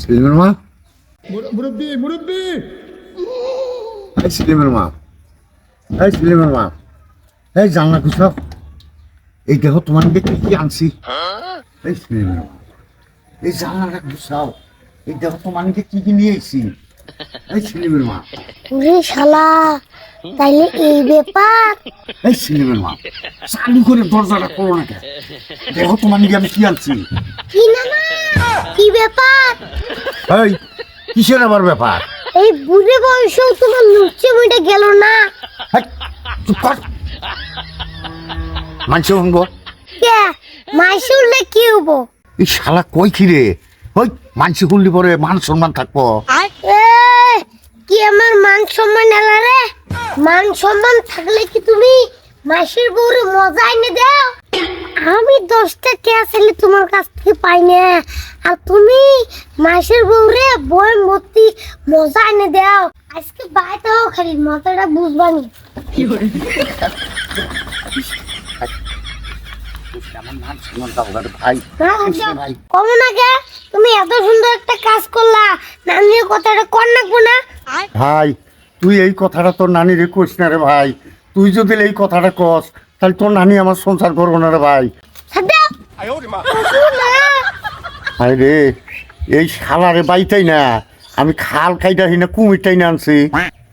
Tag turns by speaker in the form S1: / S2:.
S1: সেলিমের মা,
S2: মুরব্বি মুরব্বি
S1: এই সেলিমের মা, এই সেলিমের মা, এই জানলা খুশাও। এই দেখো তোমার দিকে কি আনছি। এই সেলিমের মা, এই জানলাটা খুশাও। এই দেখো তোমার দিকে কি নিয়ে এসেছি। এই সেলিমের মা,
S3: ওরে শালা, তাইলে এই ব্যাপার।
S1: এই সেলিমের মা, চালু করে দরজাটা করো না কেন? দেখো তোমার দিকে আমি কি আনছি।
S3: কি না না, কি ব্যাপার?
S1: এই কিসের আবার ব্যাপার?
S3: এই বুড়ে বয়সেও তোমার লুচে মুইটা গেল না।
S1: হেই, চুপ কর। মানছে শুনবো।
S3: কে মাইশুলে কি হবো?
S1: এই শালা কই খিরে? ওই মানসি শুনলি পরে মান সম্মান থাকবো।
S3: এ, কি আমার মান সম্মান এলা রে? মান সম্মান থাকলে কি তুমি মাসির বউরে মজা এনে দাও? আমি 10টা টাকা ছেলে তোমার কাছ থেকে পাই না, আর তুমি মাসির বউরে বই মতি মজা এনে দাও। আজকে বাইটাও খালি মজাটা বুঝবানি।
S1: আমার মান সম্মান দাও ভাই। ভাই
S3: কমন আগে তুমি এত সুন্দর একটা কাজ করলা, নানির কথাটা কর নাকবো না?
S1: ভাই, তুই এই কথাটা তোর নানিরে কইস না রে ভাই। তুই যদি এই কথাটা কস তাহলে তোর নানি আমার সংসার করবো না রে ভাই।
S3: সাদ্দাম না,
S1: ভাই রে, এই শালারে বাইতাই না আমি খাল খাইটা না কুমিরটাই না আনছি।